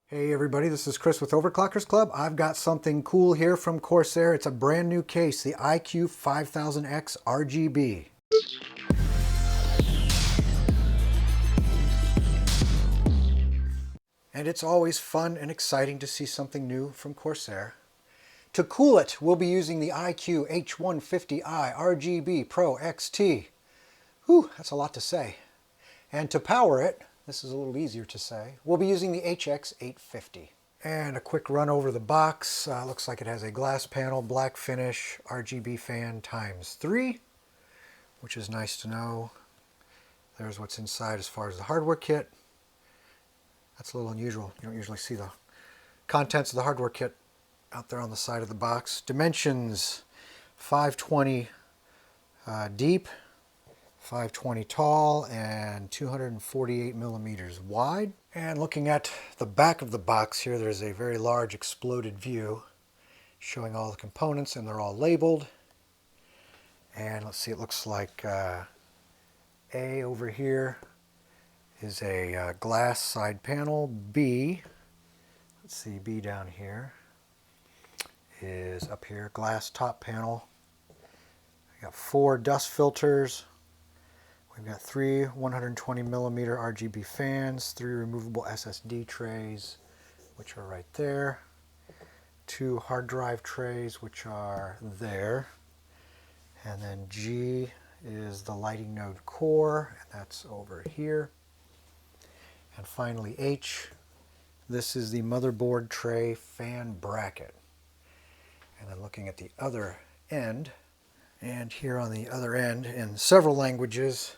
Hey everybody, this is Chris with Overclockers Club. I've got something cool here from Corsair. It's a brand new case, the iCUE 5000X RGB. And it's always fun and exciting to see something new from Corsair. To cool it, we'll be using the iCUE H150i RGB Pro XT. Whew, that's a lot to say. And to power it, this is a little easier to say, we'll be using the HX850. And a quick run over the box. Looks like it has a glass panel, black finish, RGB fan ×3, which is nice to know. There's what's inside as far as the hardware kit. That's a little unusual. You don't usually see the contents of the hardware kit out there on the side of the box. Dimensions: 520 deep, 520 tall, and 248 millimeters wide. And looking at the back of the box here, there's a very large exploded view showing all the components, and they're all labeled. And let's see, it looks like A over here is a glass side panel. B, let's see, B down here is up here, glass top panel. We got 4 dust filters. We've got 3 120 millimeter RGB fans, 3 removable SSD trays, which are right there, 2 hard drive trays, which are there, and then G is the lighting node core, and that's over here. And finally H, this is the motherboard tray fan bracket. And then looking at the other end, and here on the other end, in several languages,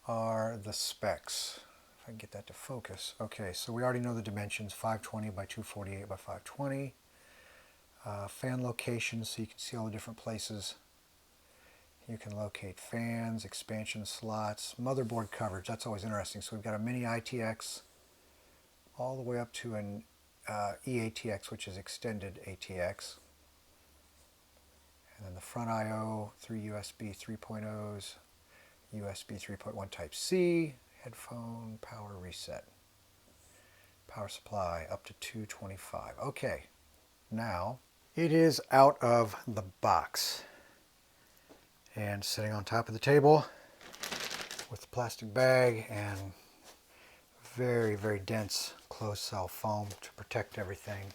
are the specs. If I can get that to focus. Okay, so we already know the dimensions, 520 by 248 by 520. Fan locations, so you can see all the different places you can locate fans, expansion slots, motherboard coverage. That's always interesting. So we've got a mini ITX all the way up to an eATX, which is extended ATX. And then the front I/O, 3 USB 3.0s, USB 3.1 Type-C, headphone, power reset, power supply up to 225. Okay, now it is out of the box and sitting on top of the table with the plastic bag and very, very dense closed cell foam to protect everything.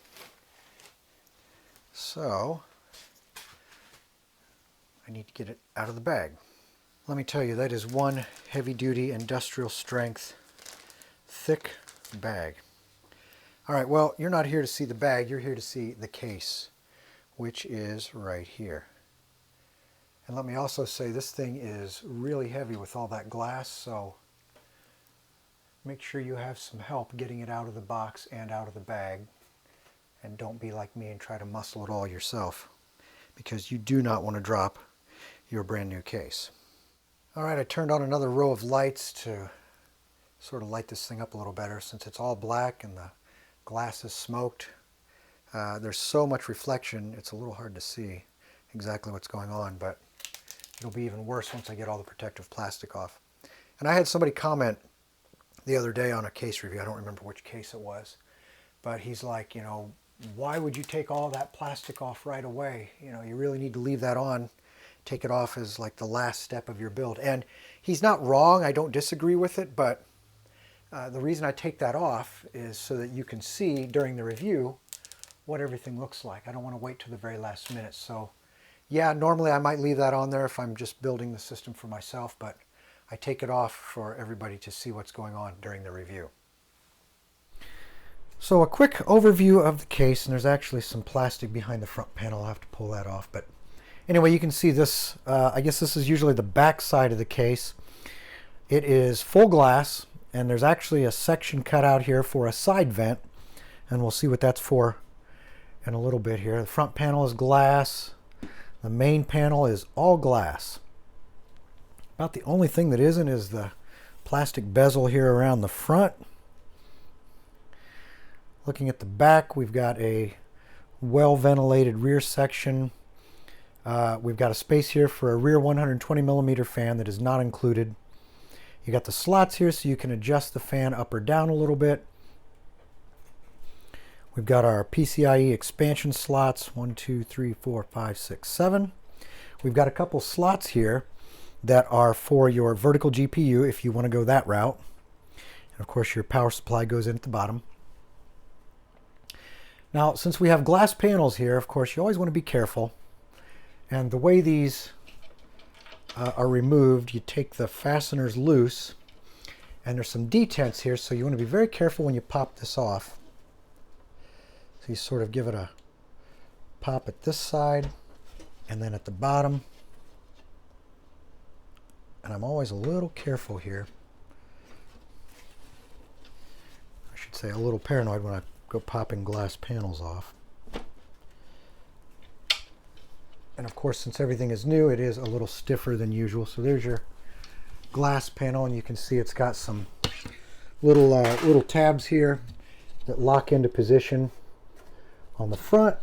So I need to get it out of the bag. Let me tell you, that is one heavy-duty industrial strength thick bag. All right, well, you're not here to see the bag, you're here to see the case, which is right here. And let me also say, this thing is really heavy with all that glass, so make sure you have some help getting it out of the box and out of the bag. And don't be like me and try to muscle it all yourself, because you do not want to drop your brand new case. All right, I turned on another row of lights to sort of light this thing up a little better, since it's all black and the glass is smoked. There's so much reflection, it's a little hard to see exactly what's going on, but it'll be even worse once I get all the protective plastic off. And I had somebody comment the other day on a case review, I don't remember which case it was, but he's like, you know, why would you take all that plastic off right away? You know, you really need to leave that on. Take it off as like the last step of your build. And he's not wrong, I don't disagree with it, but the reason I take that off is so that you can see during the review what everything looks like. I don't want to wait till the very last minute. So yeah, normally I might leave that on there if I'm just building the system for myself, but I take it off for everybody to see what's going on during the review. So a quick overview of the case, and there's actually some plastic behind the front panel. I'll have to pull that off, but anyway, you can see this, I guess this is usually the back side of the case. It is full glass, and there's actually a section cut out here for a side vent, and we'll see what that's for in a little bit here. The front panel is glass. The main panel is all glass. About the only thing that isn't is the plastic bezel here around the front. Looking at the back, we've got a well-ventilated rear section. We've got a space here for a rear 120 millimeter fan that is not included. You got the slots here so you can adjust the fan up or down a little bit. We've got our PCIe expansion slots, 1, 2, 3, 4, 5, 6, 7. We've got a couple slots here that are for your vertical GPU if you want to go that route. And of course your power supply goes in at the bottom. Now since we have glass panels here, of course you always want to be careful. And the way these are removed, you take the fasteners loose, and there's some detents here, so you want to be very careful when you pop this off. So you sort of give it a pop at this side and then at the bottom. And I'm always a little careful here. I should say a little paranoid when I go popping glass panels off. And of course, since everything is new, it is a little stiffer than usual. So there's your glass panel, and you can see it's got some little tabs here that lock into position on the front,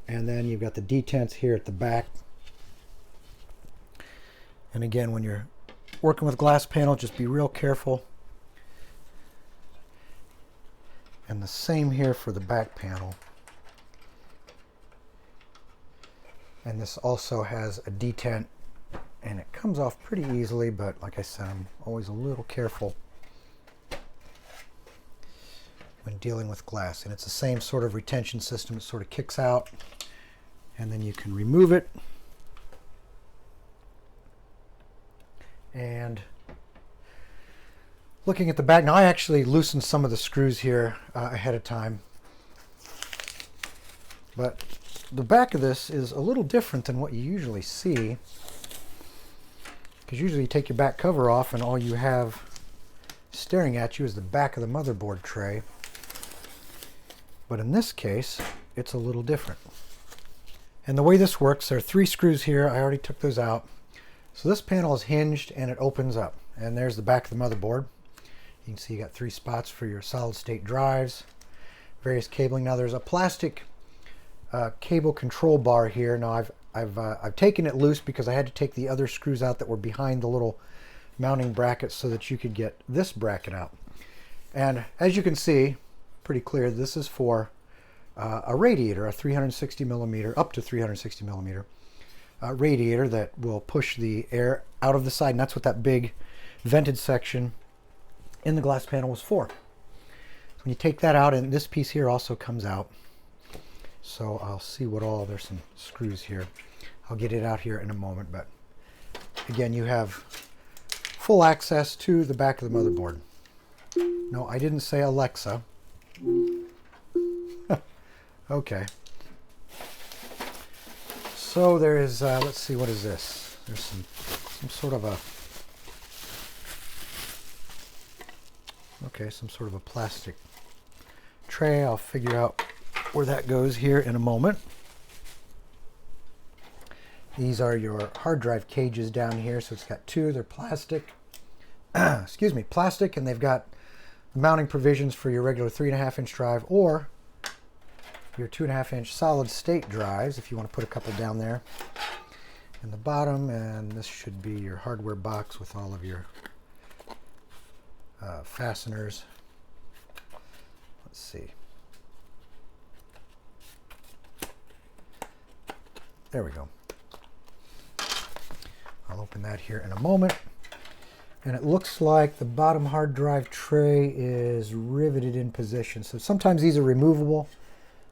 and then you've got the detents here at the back. And again, when you're working with glass panel, just be real careful. And the same here for the back panel. And this also has a detent, and it comes off pretty easily, but like I said, I'm always a little careful when dealing with glass. And it's the same sort of retention system. It sort of kicks out, and then you can remove it. And looking at the back, now I actually loosened some of the screws here ahead of time. But the back of this is a little different than what you usually see, because usually you take your back cover off and all you have staring at you is the back of the motherboard tray. But in this case, it's a little different. And the way this works, there are 3 screws here. I already took those out. So this panel is hinged and it opens up. And there's the back of the motherboard. You can see you got 3 spots for your solid state drives, various cabling. Now there's a plastic cable control bar here. Now I've taken it loose because I had to take the other screws out that were behind the little mounting brackets so that you could get this bracket out. And as you can see, pretty clear, this is for a radiator, a 360 millimeter, up to 360 millimeter radiator that will push the air out of the side. And that's what that big vented section in the glass panel was for. So when you take that out, and this piece here also comes out. So I'll see what all, there's some screws here. I'll get it out here in a moment, but again, you have full access to the back of the motherboard. No, I didn't say Alexa. Okay. So there is, let's see, what is this? There's some sort of a, okay, some sort of a plastic tray. I'll figure out where that goes here in a moment. These are your hard drive cages down here. So it's got 2, they're plastic, excuse me, plastic, and they've got mounting provisions for your regular 3.5-inch drive or your 2.5-inch solid state drives if you want to put a couple down there in the bottom. And this should be your hardware box with all of your fasteners. Let's see. There we go. I'll open that here in a moment. And it looks like the bottom hard drive tray is riveted in position. So sometimes these are removable,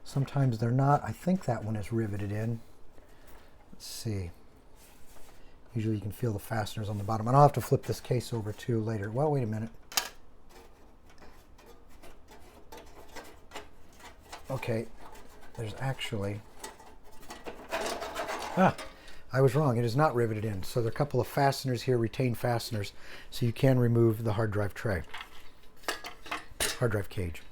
sometimes they're not. I think that one is riveted in. Let's see. Usually you can feel the fasteners on the bottom. And I'll have to flip this case over too later. Well, wait a minute. Okay, there's actually, I was wrong. It is not riveted in. So there are a couple of fasteners here, retained fasteners, so you can remove the hard drive tray, hard drive cage.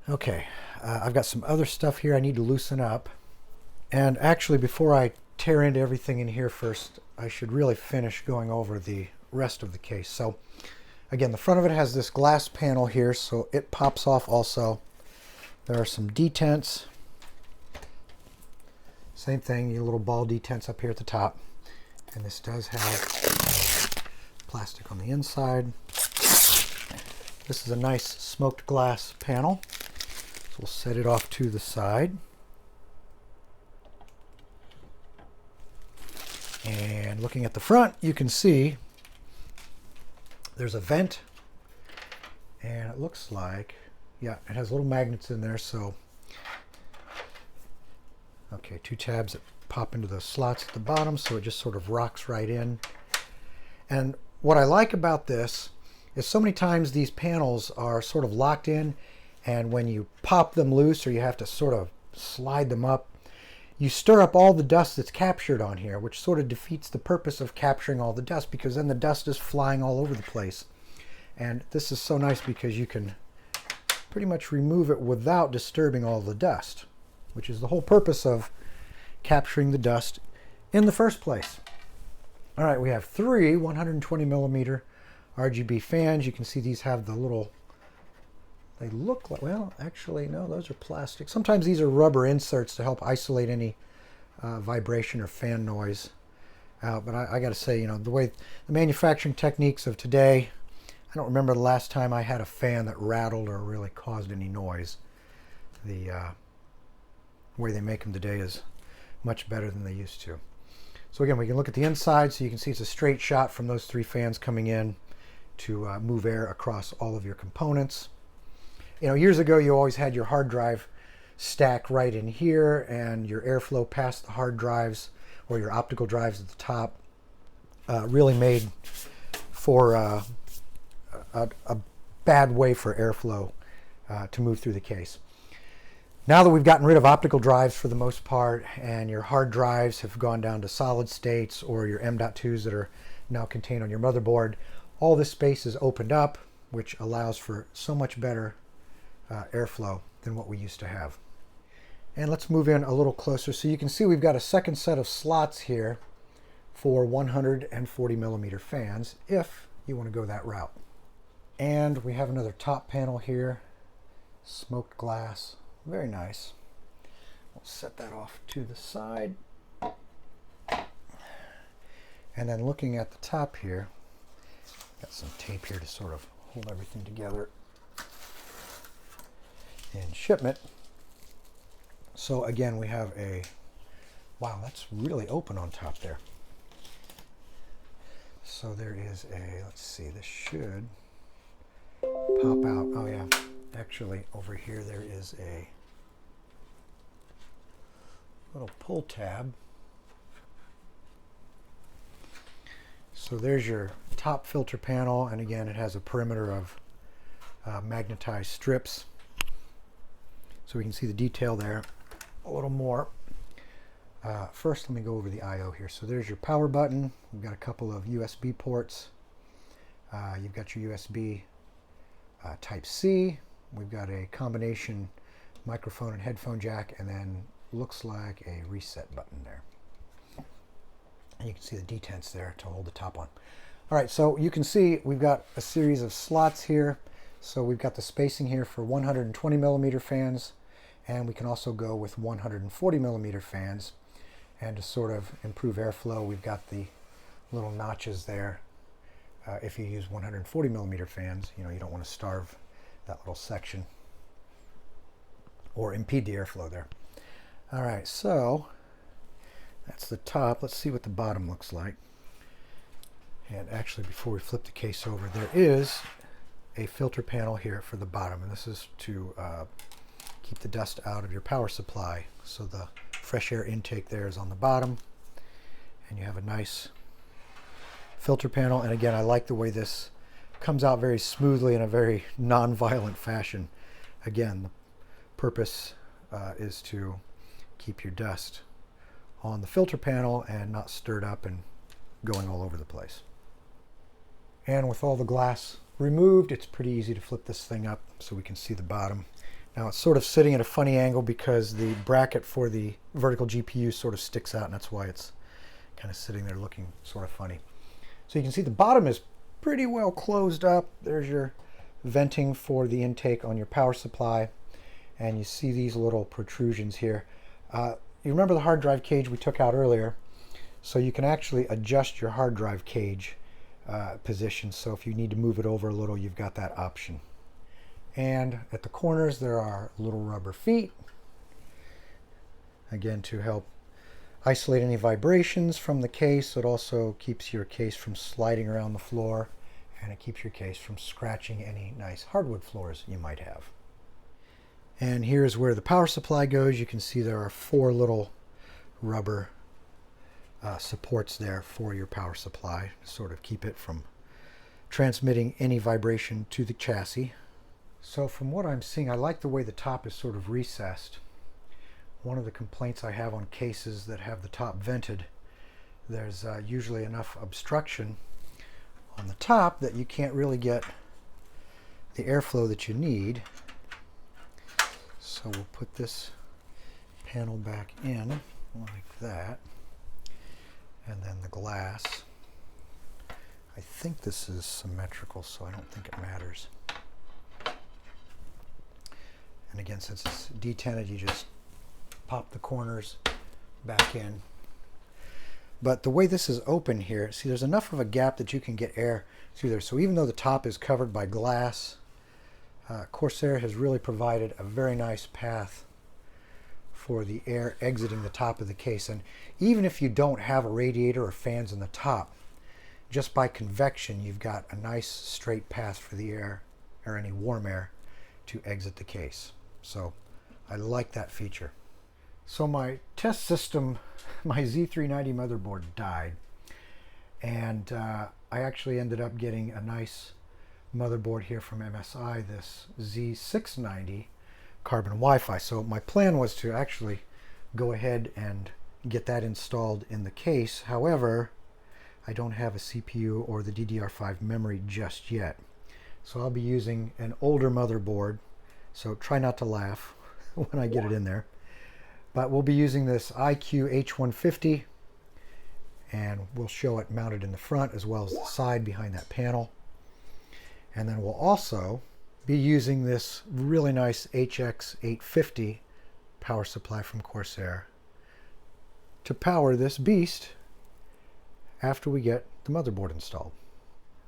Okay, I've got some other stuff here I need to loosen up. And actually, before I tear into everything in here first, I should really finish going over the rest of the case. So again, the front of it has this glass panel here, so it pops off also. There are some detents. Same thing, your little ball detents up here at the top. And this does have plastic on the inside. This is a nice smoked glass panel. So we'll set it off to the side. And looking at the front, you can see there's a vent. And it looks like, yeah, it has little magnets in there. So, okay, 2 tabs that pop into the slots at the bottom, so it just sort of rocks right in. And what I like about this is so many times these panels are sort of locked in, and when you pop them loose or you have to sort of slide them up, you stir up all the dust that's captured on here, which sort of defeats the purpose of capturing all the dust, because then the dust is flying all over the place. And this is so nice because you can pretty much remove it without disturbing all the dust, which is the whole purpose of capturing the dust in the first place. All right, we have 3 120 millimeter RGB fans. You can see these have the little, they look like, well, actually, no, those are plastic. Sometimes these are rubber inserts to help isolate any vibration or fan noise out. But I got to say, you know, the way the manufacturing techniques of today, I don't remember the last time I had a fan that rattled or really caused any noise. The way they make them today is much better than they used to. So again, we can look at the inside, so you can see it's a straight shot from those 3 fans coming in to move air across all of your components. You know, years ago you always had your hard drive stack right in here, and your airflow past the hard drives or your optical drives at the top really made for a bad way for airflow to move through the case. Now that we've gotten rid of optical drives for the most part, and your hard drives have gone down to solid states, or your M.2s that are now contained on your motherboard, all this space is opened up, which allows for so much better airflow than what we used to have. And let's move in a little closer. So you can see we've got a second set of slots here for 140 millimeter fans, if you want to go that route. And we have another top panel here, smoked glass. Very nice. We'll set that off to the side. And then looking at the top here, got some tape here to sort of hold everything together in shipment. So again, we have a, wow, that's really open on top there. So there is a, let's see, this should pop out. Oh yeah. Actually, over here there is a little pull tab. So there's your top filter panel, and again it has a perimeter of magnetized strips. So we can see the detail there a little more. First, let me go over the I/O here. So there's your power button. We've got a couple of USB ports. You've got your USB Type-C. We've got a combination microphone and headphone jack, and then looks like a reset button there. And you can see the detents there to hold the top on. All right, so you can see we've got a series of slots here. So we've got the spacing here for 120 millimeter fans, and we can also go with 140 millimeter fans. And to sort of improve airflow, we've got the little notches there. If you use 140 millimeter fans, you know, you don't want to starve that little section or impede the airflow there. All right, so that's the top. Let's see what the bottom looks like. And actually, before we flip the case over, there is a filter panel here for the bottom, and this is to keep the dust out of your power supply. So the fresh air intake there is on the bottom, and you have a nice filter panel. And again, I like the way this comes out very smoothly in a very non-violent fashion. Again, the purpose is to keep your dust on the filter panel and not stirred up and going all over the place. And with all the glass removed, it's pretty easy to flip this thing up so we can see the bottom. Now it's sort of sitting at a funny angle because the bracket for the vertical GPU sort of sticks out, and that's why it's kind of sitting there looking sort of funny. So you can see the bottom is pretty well closed up. There's your venting for the intake on your power supply, and you see these little protrusions here. You remember the hard drive cage we took out earlier? So you can actually adjust your hard drive cage position. So if you need to move it over a little, you've got that option. And at the corners there are little rubber feet, again to help isolate any vibrations from the case. It also keeps your case from sliding around the floor, and it keeps your case from scratching any nice hardwood floors you might have. And here's where the power supply goes. You can see there are 4 little rubber supports there for your power supply to sort of keep it from transmitting any vibration to the chassis. So from what I'm seeing, I like the way the top is sort of recessed. One of the complaints I have on cases that have the top vented, there's usually enough obstruction on the top that you can't really get the airflow that you need. So we'll put this panel back in like that, and then the glass. I think this is symmetrical, so I don't think it matters. And again, since it's detented, you just pop the corners back in. But the way this is open here, see, there's enough of a gap that you can get air through there. So even though the top is covered by glass, Corsair has really provided a very nice path for the air exiting the top of the case. And even if you don't have a radiator or fans in the top, just by convection, you've got a nice straight path for the air, or any warm air, to exit the case. So I like that feature. So my test system, my Z390 motherboard died, and I actually ended up getting a nice motherboard here from MSI, this Z690 carbon Wi-Fi. So my plan was to actually go ahead and get that installed in the case. However, I don't have a CPU or the DDR5 memory just yet. So I'll be using an older motherboard, so try not to laugh when I get it in there. But we'll be using this iCUE H150, and we'll show it mounted in the front as well as the side behind that panel. And then we'll also be using this really nice HX850 power supply from Corsair to power this beast after we get the motherboard installed.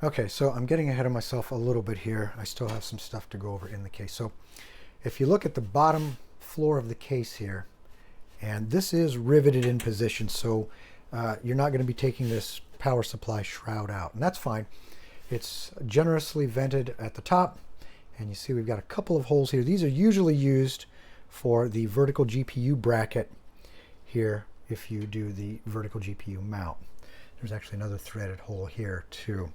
Okay, so I'm getting ahead of myself a little bit here. I still have some stuff to go over in the case. So if you look at the bottom floor of the case here, and this is riveted in position, so you're not going to be taking this power supply shroud out, and that's fine. It's generously vented at the top, and you see we've got a couple of holes here. These are usually used for the vertical GPU bracket here if you do the vertical GPU mount. There's actually another threaded hole here too.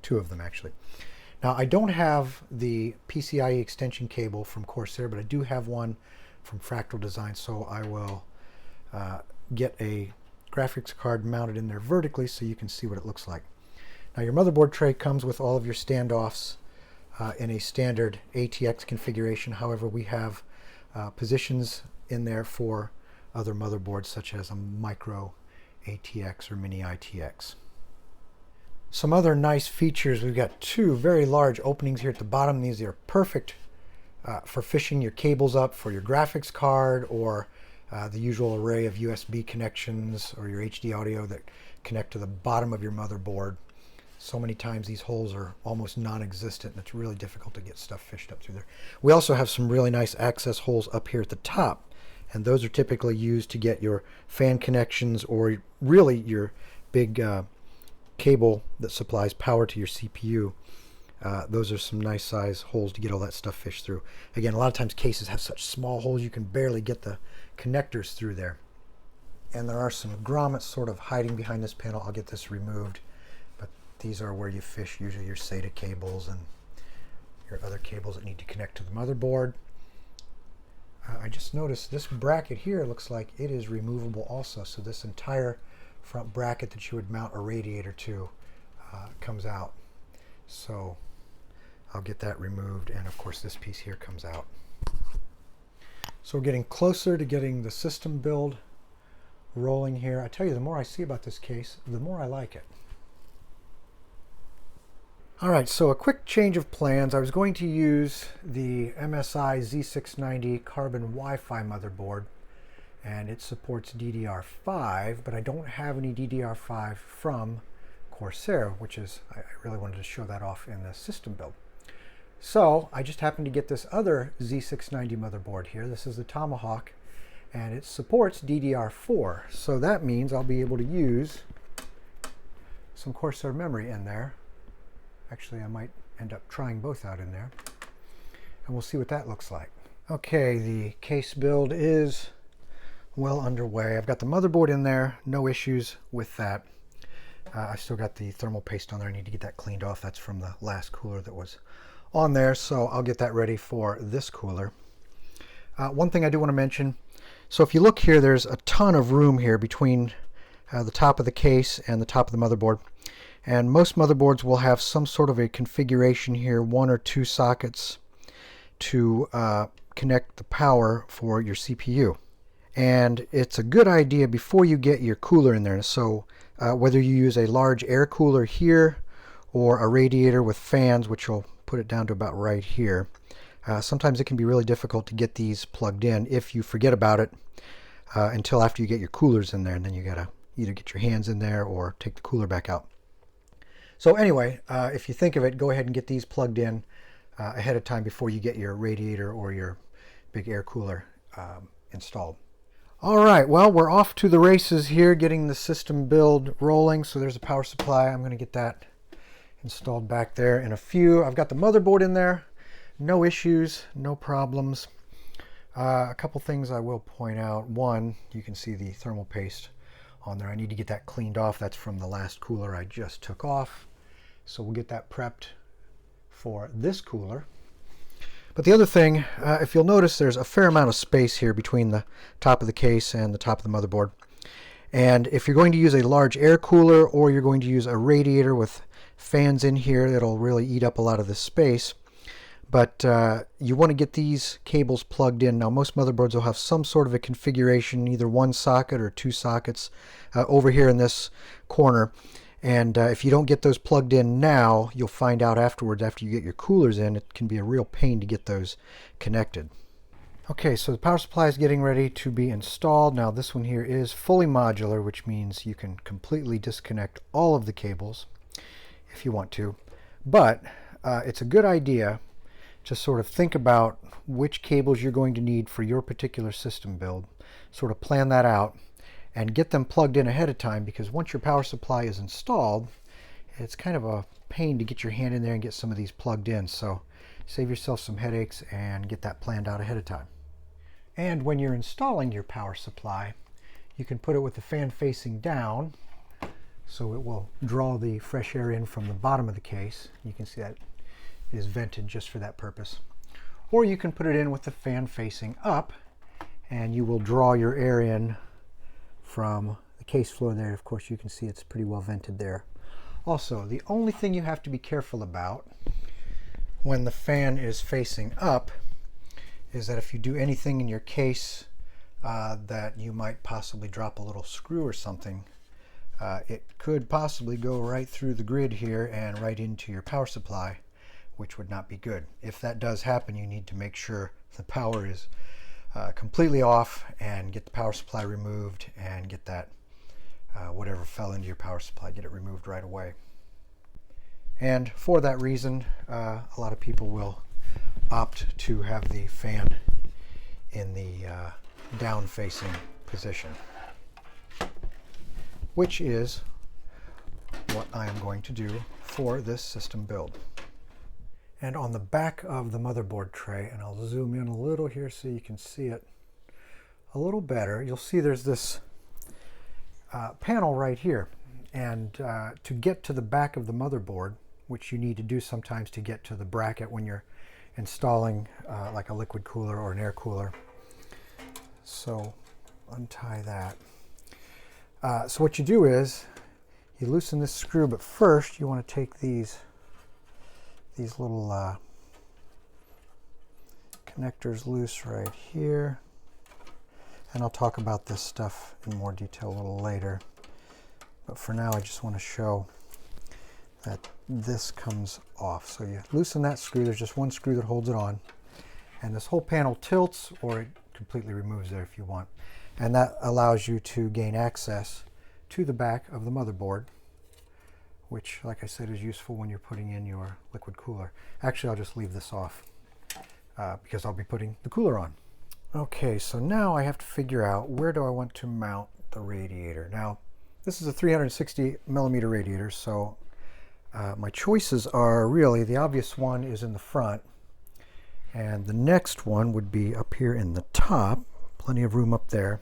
2 of them actually. Now I don't have the PCIe extension cable from Corsair, but I do have one from Fractal Design, so I will get a graphics card mounted in there vertically so you can see what it looks like. Now your motherboard tray comes with all of your standoffs in a standard ATX configuration. However, we have positions in there for other motherboards such as a micro ATX or mini ITX. Some other nice features, we've got 2 very large openings here at the bottom. These are perfect for fishing your cables up for your graphics card, or the usual array of USB connections, or your HD audio that connect to the bottom of your motherboard. So many times these holes are almost non-existent, and it's really difficult to get stuff fished up through there. We also have some really nice access holes up here at the top, and those are typically used to get your fan connections, or really your big cable that supplies power to your CPU. Those are some nice size holes to get all that stuff fished through. Again, a lot of times cases have such small holes you can barely get the connectors through there. And there are some grommets sort of hiding behind this panel. I'll get this removed, but these are where you fish usually your SATA cables and your other cables that need to connect to the motherboard. I just noticed this bracket here looks like it is removable also, so this entire front bracket that you would mount a radiator to comes out. So I'll get that removed, and of course this piece here comes out. So we're getting closer to getting the system build rolling here. I tell you, the more I see about this case, the more I like it. Alright, so a quick change of plans. I was going to use the MSI Z690 carbon Wi-Fi motherboard, and it supports DDR5, but I don't have any DDR5 from Corsair, which is, I really wanted to show that off in the system build. So I just happened to get this other Z690 motherboard here. This is the Tomahawk, and it supports DDR4. So that means I'll be able to use some Corsair memory in there. Actually, I might end up trying both out in there, and we'll see what that looks like. Okay, the case build is well underway. I've got the motherboard in there, no issues with that. I still got the thermal paste on there. I need to get that cleaned off. That's from the last cooler that was on there, so I'll get that ready for this cooler. One thing I do want to mention, so if you look here, there's a ton of room here between the top of the case and the top of the motherboard. And most motherboards will have some sort of a configuration here, 1 or 2 sockets to connect the power for your CPU. And it's a good idea before you get your cooler in there. So whether you use a large air cooler here or a radiator with fans, which will put it down to about right here, sometimes it can be really difficult to get these plugged in if you forget about it until after you get your coolers in there, and then you gotta either get your hands in there or take the cooler back out. So anyway, if you think of it, go ahead and get these plugged in ahead of time before you get your radiator or your big air cooler installed. All right, well, we're off to the races here, getting the system build rolling. So there's a power supply. I'm going to get that installed back there in a few. I've got the motherboard in there. No issues, no problems. A couple things I will point out. One, you can see the thermal paste on there. I need to get that cleaned off. That's from the last cooler I just took off. So we'll get that prepped for this cooler. But the other thing, if you'll notice, there's a fair amount of space here between the top of the case and the top of the motherboard. And if you're going to use a large air cooler or you're going to use a radiator with fans in here, that'll really eat up a lot of this space. But you want to get these cables plugged in. Now, most motherboards will have some sort of a configuration, either 1 socket or 2 sockets over here in this corner. And if you don't get those plugged in now, you'll find out afterwards, after you get your coolers in, it can be a real pain to get those connected. Okay, so the power supply is getting ready to be installed. Now this one here is fully modular, which means you can completely disconnect all of the cables if you want to. But it's a good idea to sort of think about which cables you're going to need for your particular system build, sort of plan that out, and get them plugged in ahead of time, because once your power supply is installed, it's kind of a pain to get your hand in there and get some of these plugged in. So save yourself some headaches and get that planned out ahead of time. And when you're installing your power supply, you can put it with the fan facing down, so it will draw the fresh air in from the bottom of the case. You can see that it is vented just for that purpose. Or you can put it in with the fan facing up, and you will draw your air in from the case floor there. Of course, you can see it's pretty well vented there. Also, the only thing you have to be careful about when the fan is facing up is that if you do anything in your case that you might possibly drop a little screw or something, it could possibly go right through the grid here and right into your power supply, which would not be good. If that does happen, you need to make sure the power is completely off and get the power supply removed and get that whatever fell into your power supply, get it removed right away. And for that reason, a lot of people will opt to have the fan in the down facing position, which is what I am going to do for this system build. And on the back of the motherboard tray, and I'll zoom in a little here so you can see it a little better, you'll see there's this panel right here. And to get to the back of the motherboard, which you need to do sometimes to get to the bracket when you're installing like a liquid cooler or an air cooler. So untie that. So what you do is you loosen this screw, but first you want to take these little connectors loose right here. And I'll talk about this stuff in more detail a little later. But for now, I just want to show that this comes off. So you loosen that screw. There's just one screw that holds it on. And this whole panel tilts, or it completely removes there if you want. And that allows you to gain access to the back of the motherboard which, like I said, is useful when you're putting in your liquid cooler. Actually, I'll just leave this off because I'll be putting the cooler on. Okay, so now I have to figure out where do I want to mount the radiator. Now, this is a 360 millimeter radiator, so my choices are really, the obvious one is in the front, and the next one would be up here in the top. Plenty of room up there.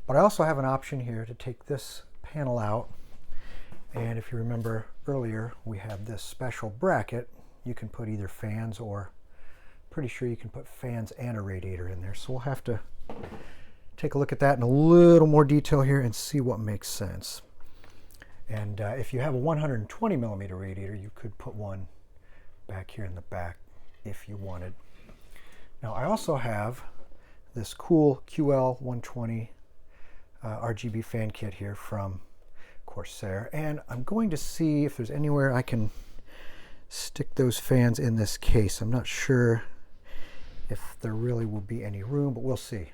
But I also have an option here to take this panel out, and if you remember earlier, we have this special bracket. You can put either fans, or pretty sure you can put fans and a radiator in there. So we'll have to take a look at that in a little more detail here and see what makes sense. And if you have a 120 millimeter radiator, you could put one back here in the back if you wanted. Now, I also have this cool QL 120 RGB fan kit here from Corsair, and I'm going to see if there's anywhere I can stick those fans in this case. I'm not sure if there really will be any room, but we'll see.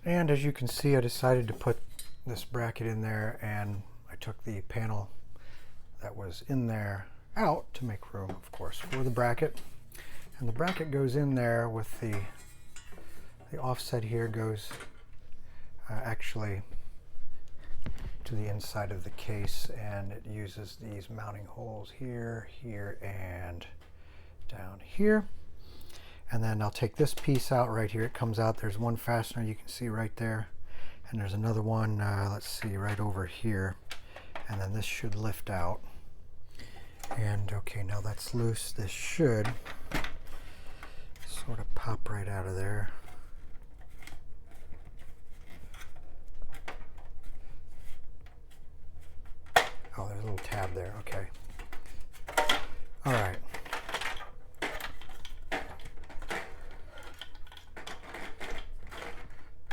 And as you can see, I decided to put this bracket in there, and I took the panel that was in there out to make room, of course, for the bracket. And the bracket goes in there with the offset here goes actually to the inside of the case, and it uses these mounting holes here, here, and down here. And then I'll take this piece out right here. It comes out. There's one fastener you can see right there, and there's another one, let's see, right over here. And then this should lift out. And okay, now that's loose. This should sort of pop right out of there. Oh, there's a little tab there. Okay. All right.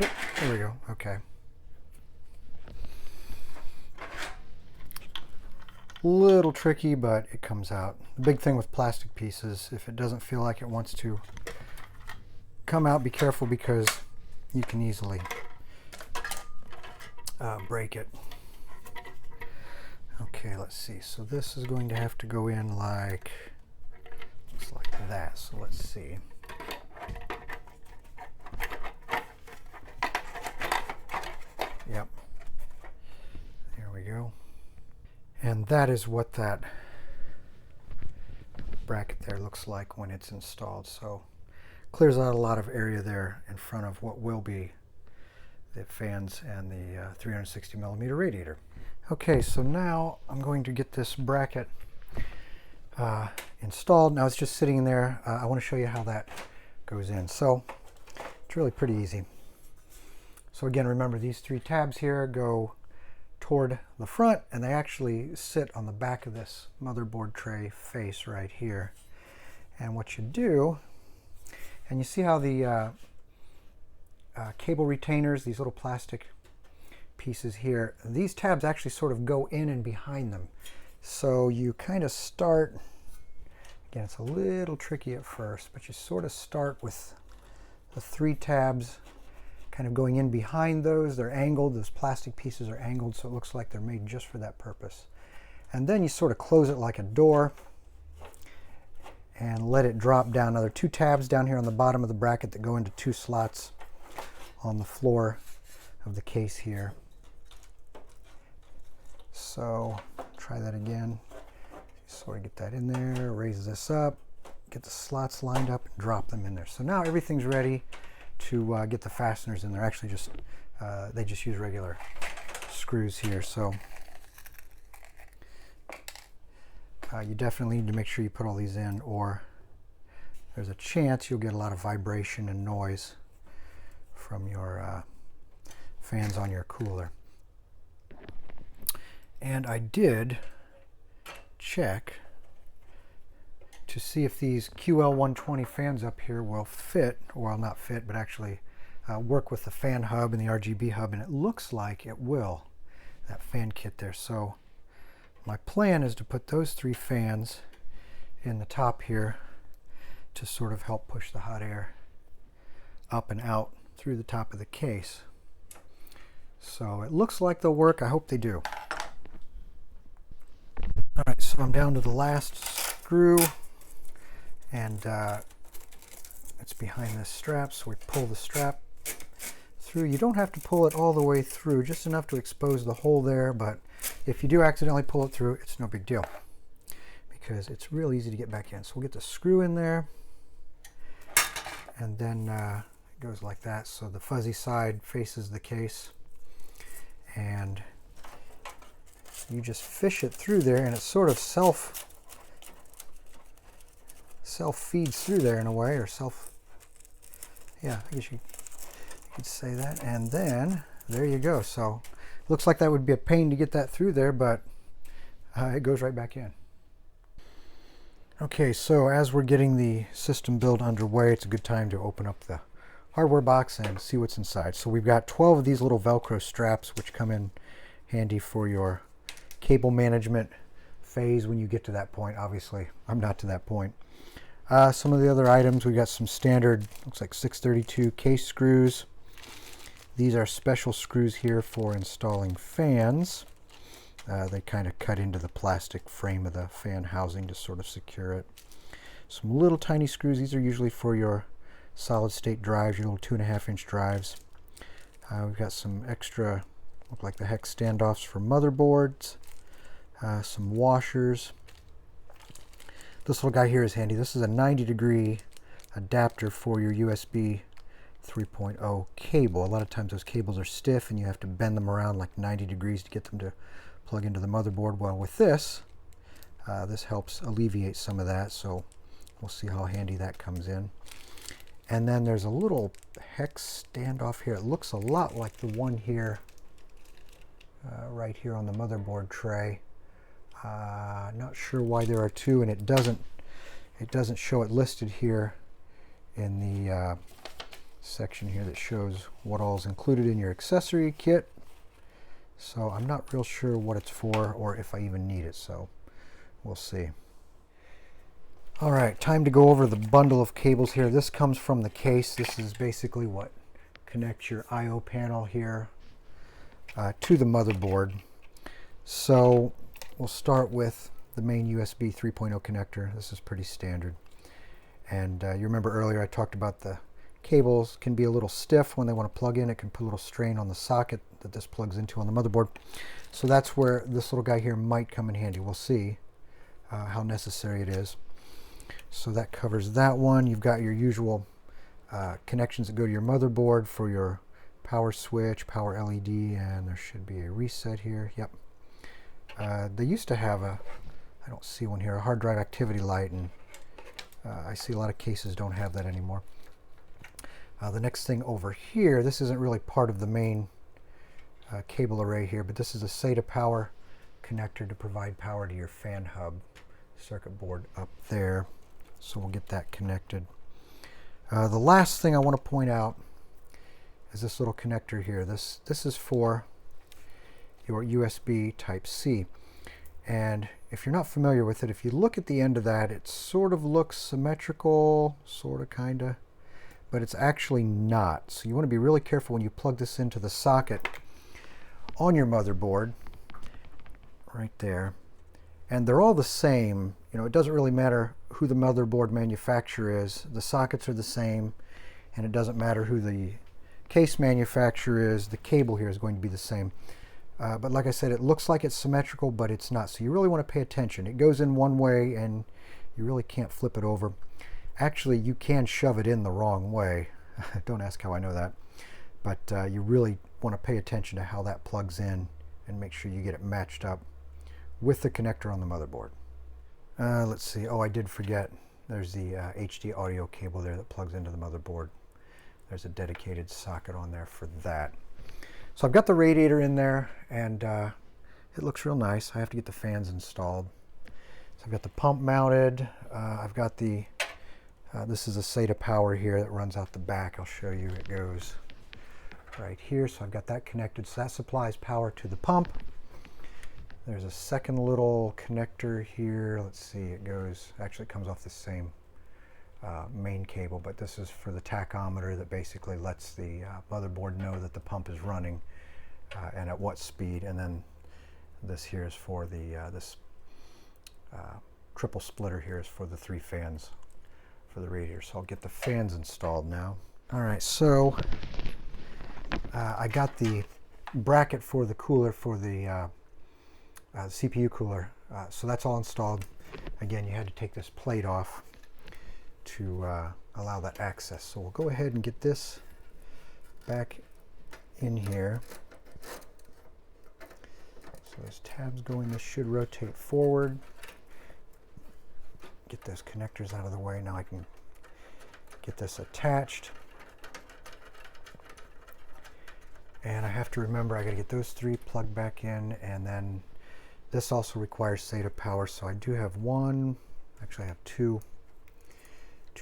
Yep, there we go. Okay. Little tricky, but it comes out. The big thing with plastic pieces, if it doesn't feel like it wants to come out, be careful, because you can easily break it. Okay, let's see. So this is going to have to go in like, looks like that. So let's see. Yep. There we go. And that is what that bracket there looks like when it's installed. So clears out a lot of area there in front of what will be the fans and the 360 millimeter radiator. Okay, so now I'm going to get this bracket installed. Now it's just sitting in there. I want to show you how that goes in. So it's really pretty easy. So again, remember, these three tabs here go toward the front, and they actually sit on the back of this motherboard tray face right here. And what you do, and you see how the cable retainers, these little plastic pieces here, these tabs actually sort of go in and behind them. So you kind of start, again, it's a little tricky at first, but you sort of start with the three tabs kind of going in behind those. They're angled, those plastic pieces are angled, so it looks like they're made just for that purpose. And then you sort of close it like a door and let it drop down. Now there are two tabs down here on the bottom of the bracket that go into two slots on the floor of the case here. So try that again. Sort of get that in there, raise this up, get the slots lined up, and drop them in there. So now everything's ready to get the fasteners in there. Actually, just they just use regular screws here. So you definitely need to make sure you put all these in, or there's a chance you'll get a lot of vibration and noise from your fans on your cooler. And I did check to see if these QL 120 fans up here will fit, well, not fit, but actually work with the fan hub and the RGB hub, and it looks like it will, that fan kit there. So my plan is to put those three fans in the top here to sort of help push the hot air up and out through the top of the case. So it looks like they'll work. I hope they do. So I'm down to the last screw, and it's behind this strap, so we pull the strap through. You don't have to pull it all the way through, just enough to expose the hole there, but if you do accidentally pull it through, it's no big deal because it's real easy to get back in. So we'll get the screw in there, and then it goes like that, so the fuzzy side faces the case, and you just fish it through there, and it sort of self feeds through there in a way, or yeah, I guess you could say that. And then there you go. So looks like that would be a pain to get that through there, but it goes right back in. Okay, so as we're getting the system build underway, it's a good time to open up the hardware box and see what's inside. So we've got 12 of these little Velcro straps, which come in handy for your cable management phase when you get to that point. Obviously, I'm not to that point. Some of the other items, we got some standard, looks like 632 case screws. These are special screws here for installing fans. They kind of cut into the plastic frame of the fan housing to sort of secure it. Some little tiny screws. These are usually for your solid state drives, your little 2.5-inch drives. We've got some extra, look like the hex standoffs for motherboards. Some washers. This little guy here is handy. This is a 90-degree adapter for your USB 3.0 cable. A lot of times those cables are stiff and you have to bend them around like 90 degrees to get them to plug into the motherboard. Well, with this, this helps alleviate some of that, so we'll see how handy that comes in. And then there's a little hex standoff here. It looks a lot like the one here, right here on the motherboard tray. Not sure why there are two, and it doesn't show it listed here in the section here that shows what all is included in your accessory kit. So I'm not real sure what it's for or if I even need it, so we'll see. All right, time to go over the bundle of cables here. This comes from the case. This is basically what connects your I/O panel here to the motherboard. So we'll start with the main USB 3.0 connector. This is pretty standard. And you remember earlier I talked about the cables can be a little stiff when they want to plug in. It can put a little strain on the socket that this plugs into on the motherboard. So that's where this little guy here might come in handy. We'll see how necessary it is. So that covers that one. You've got your usual connections that go to your motherboard for your power switch, power LED, and there should be a reset here. Yep. They used to have a, I don't see one here, a hard drive activity light, and I see a lot of cases don't have that anymore. The next thing over here, this isn't really part of the main cable array here, but this is a SATA power connector to provide power to your fan hub circuit board up there. So we'll get that connected. The last thing I want to point out is this little connector here. This is for your USB Type-C. And if you're not familiar with it, if you look at the end of that, it sort of looks symmetrical, sort of, kind of, but it's actually not. So you want to be really careful when you plug this into the socket on your motherboard, right there. And they're all the same. You know, it doesn't really matter who the motherboard manufacturer is. The sockets are the same, and it doesn't matter who the case manufacturer is. The cable here is going to be the same. But like I said, it looks like it's symmetrical, but it's not. So you really want to pay attention. It goes in one way, and you really can't flip it over. Actually, you can shove it in the wrong way. Don't ask how I know that. But you really want to pay attention to how that plugs in and make sure you get it matched up with the connector on the motherboard. Let's see. Oh, I did forget. There's the HD audio cable there that plugs into the motherboard. There's a dedicated socket on there for that. So I've got the radiator in there, and it looks real nice. I have to get the fans installed. So I've got the pump mounted. I've got the, this is a SATA power here that runs out the back. I'll show you. It goes right here. So I've got that connected. So that supplies power to the pump. There's a second little connector here. Let's see, it goes, actually it comes off the same main cable, but this is for the tachometer that basically lets the motherboard know that the pump is running and at what speed. And then this here is for the this triple splitter here is for the 3 fans for the radiator. So I'll get the fans installed now. All right, so I got the bracket for the cooler for the CPU cooler. So that's all installed. Again, you had to take this plate off to allow that access. So we'll go ahead and get this back in here. So those tabs go in. This should rotate forward. Get those connectors out of the way. Now I can get this attached. And I have to remember I got to get those 3 plugged back in, and then this also requires SATA power. So I do have one, actually I have two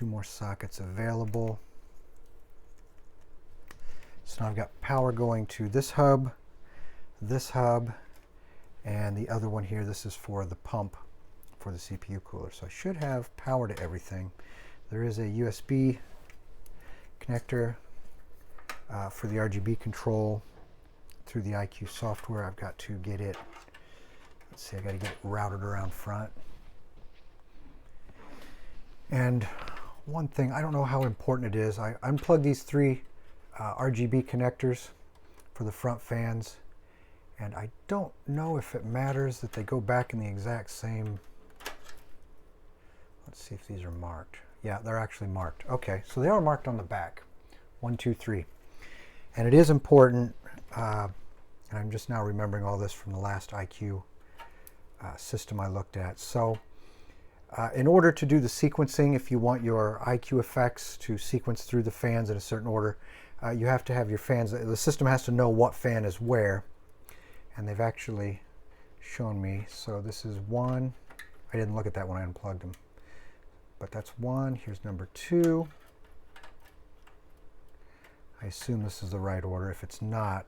more sockets available. So now I've got power going to this hub, and the other one here. This is for the pump for the CPU cooler. So I should have power to everything. There is a USB connector for the RGB control through the iCUE software. I've got to get it, let's see, I got to get it routed around front. And one thing, I don't know how important it is, I unplugged these 3 RGB connectors for the front fans, and I don't know if it matters that they go back in the exact same, let's see if these are marked. Yeah, they're actually marked. Okay, so they are marked on the back. 1, 2, 3. And it is important, and I'm just now remembering all this from the last iCUE system I looked at. So in order to do the sequencing, if you want your iCUE effects to sequence through the fans in a certain order, you have to have your fans, the system has to know what fan is where. And they've actually shown me. So this is 1. I didn't look at that when I unplugged them. But that's 1. Here's number 2. I assume this is the right order. If it's not,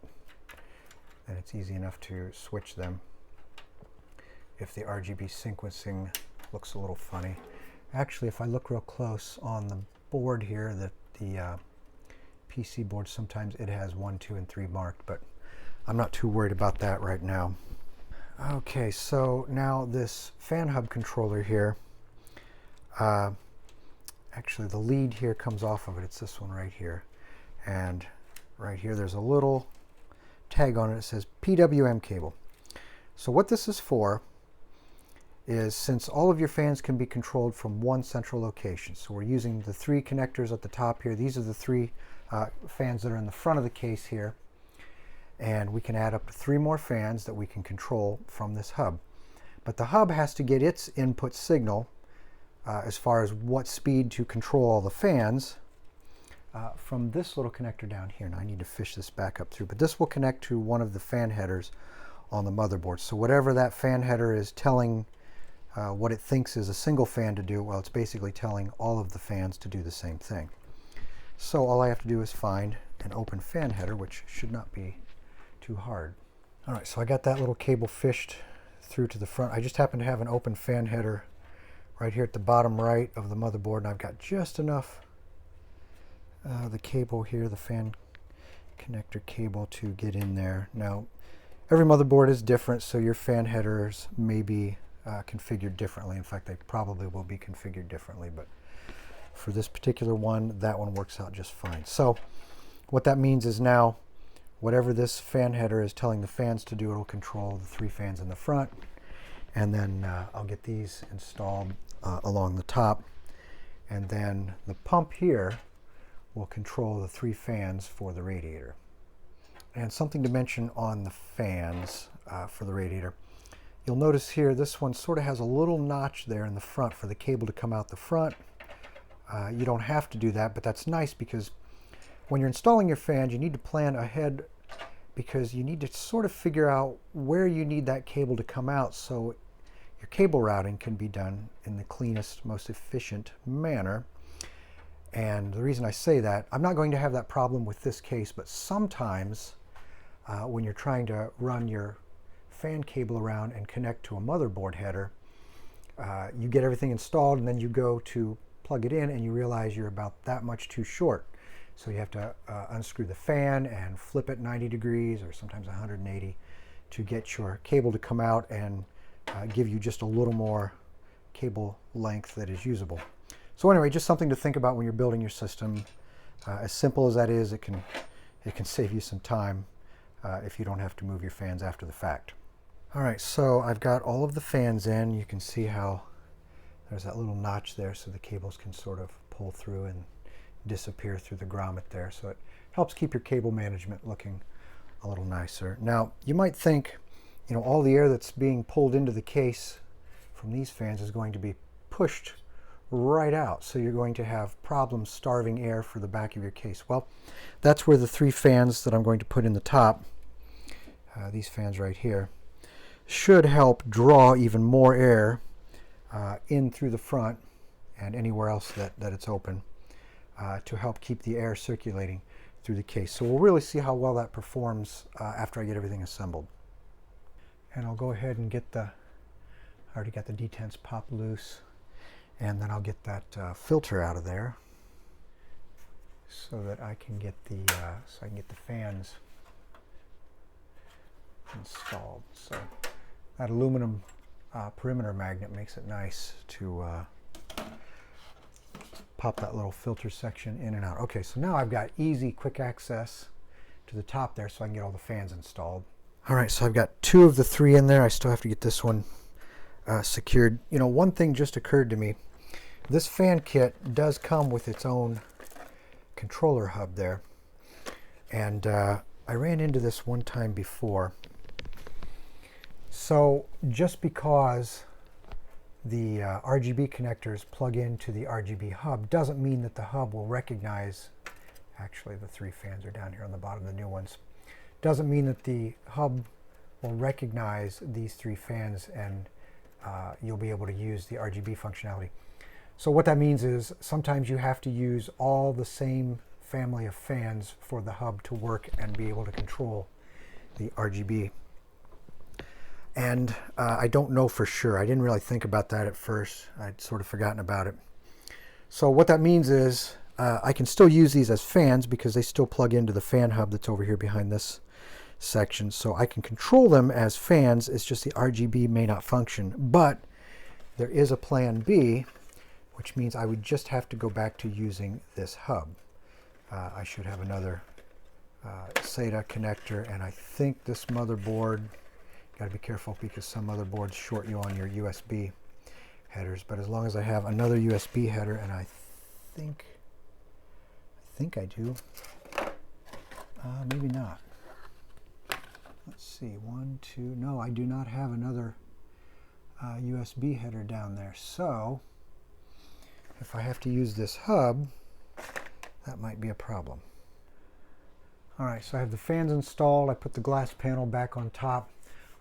then it's easy enough to switch them if the RGB sequencing looks a little funny. Actually, if I look real close on the board here, the PC board, sometimes it has 1, 2, and 3 marked, but I'm not too worried about that right now. Okay, so now this fan hub controller here, actually the lead here comes off of it. It's this one right here. And right here there's a little tag on it that says PWM cable. So what this is for is, since all of your fans can be controlled from one central location, so we're using the 3 connectors at the top here. These are the 3 fans that are in the front of the case here, and we can add up to 3 more fans that we can control from this hub. But the hub has to get its input signal as far as what speed to control all the fans from this little connector down here. Now I need to fish this back up through, but this will connect to one of the fan headers on the motherboard. So whatever that fan header is telling what it thinks is a single fan to do, well, it's basically telling all of the fans to do the same thing. So all I have to do is find an open fan header, which should not be too hard. All right, so I got that little cable fished through to the front. I just happen to have an open fan header right here at the bottom right of the motherboard, and I've got just enough the cable here, the fan connector cable, to get in there. Now, every motherboard is different, so your fan headers may be configured differently. In fact, they probably will be configured differently, but for this particular one, that one works out just fine. So what that means is now, whatever this fan header is telling the fans to do, it'll control the 3 fans in the front, and then I'll get these installed along the top, and then the pump here will control the 3 fans for the radiator. And something to mention on the fans for the radiator, you'll notice here this one sort of has a little notch there in the front for the cable to come out the front. You don't have to do that, but that's nice, because when you're installing your fans, you need to plan ahead, because you need to sort of figure out where you need that cable to come out, so your cable routing can be done in the cleanest, most efficient manner. And the reason I say that, I'm not going to have that problem with this case, but sometimes when you're trying to run your fan cable around and connect to a motherboard header, you get everything installed, and then you go to plug it in and you realize you're about that much too short. So you have to unscrew the fan and flip it 90 degrees or sometimes 180 to get your cable to come out and give you just a little more cable length that is usable. So anyway, just something to think about when you're building your system. As simple as that is, it can save you some time if you don't have to move your fans after the fact. All right, so I've got all of the fans in. You can see how there's that little notch there so the cables can sort of pull through and disappear through the grommet there. So it helps keep your cable management looking a little nicer. Now, you might think, all the air that's being pulled into the case from these fans is going to be pushed right out. So you're going to have problems starving air for the back of your case. Well, that's where the 3 fans that I'm going to put in the top, these fans right here, should help draw even more air in through the front and anywhere else that it's open to help keep the air circulating through the case. So we'll really see how well that performs after I get everything assembled. And I'll go ahead and get I already got the detents popped loose, and then I'll get that filter out of there so that I can get the fans installed. So that aluminum perimeter magnet makes it nice to pop that little filter section in and out. Okay, so now I've got easy, quick access to the top there so I can get all the fans installed. All right, so I've got 2 of the 3 in there. I still have to get this one secured. One thing just occurred to me. This fan kit does come with its own controller hub there. And I ran into this one time before. So just because the RGB connectors plug into the RGB hub doesn't mean that the hub will recognize, actually the 3 fans are down here on the bottom, the new ones, doesn't mean that the hub will recognize these 3 fans and you'll be able to use the RGB functionality. So what that means is sometimes you have to use all the same family of fans for the hub to work and be able to control the RGB. And I don't know for sure. I didn't really think about that at first. I'd sort of forgotten about it. So what that means is I can still use these as fans because they still plug into the fan hub that's over here behind this section. So I can control them as fans. It's just the RGB may not function. But there is a plan B, which means I would just have to go back to using this hub. I should have another SATA connector, and I think this motherboard, got to be careful because some motherboards short you on your USB headers, but as long as I have another USB header, and I think I do, maybe not. Let's see, 1, 2, no, I do not have another USB header down there. So if I have to use this hub, that might be a problem. All right, so I have the fans installed. I put the glass panel back on top.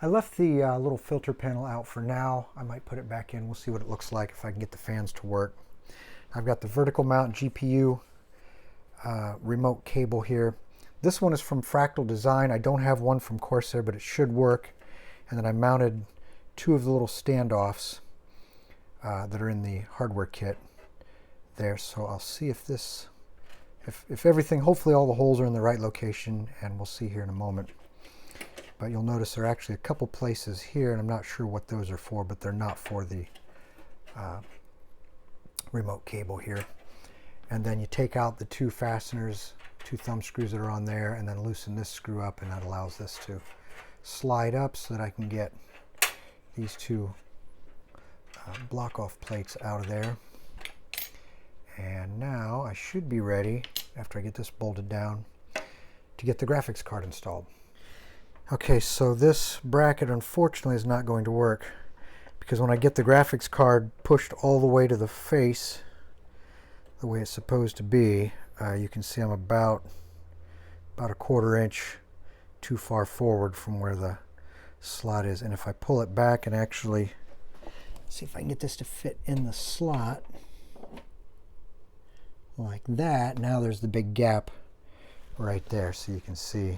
I left the little filter panel out for now. I might put it back in. We'll see what it looks like if I can get the fans to work. I've got the vertical mount GPU remote cable here. This one is from Fractal Design. I don't have one from Corsair, but it should work. And then I mounted 2 of the little standoffs that are in the hardware kit there. So I'll see if this, if everything, hopefully all the holes are in the right location, and we'll see here in a moment. But you'll notice there are actually a couple places here, and I'm not sure what those are for, but they're not for the remote cable here. And then you take out the 2 fasteners, 2 thumb screws that are on there, and then loosen this screw up, and that allows this to slide up so that I can get these 2 block off plates out of there. And now I should be ready, after I get this bolted down, to get the graphics card installed. Okay, so this bracket unfortunately is not going to work because when I get the graphics card pushed all the way to the face, the way it's supposed to be, you can see I'm about a 1/4 inch too far forward from where the slot is. And if I pull it back and actually see if I can get this to fit in the slot like that, now there's the big gap right there, so you can see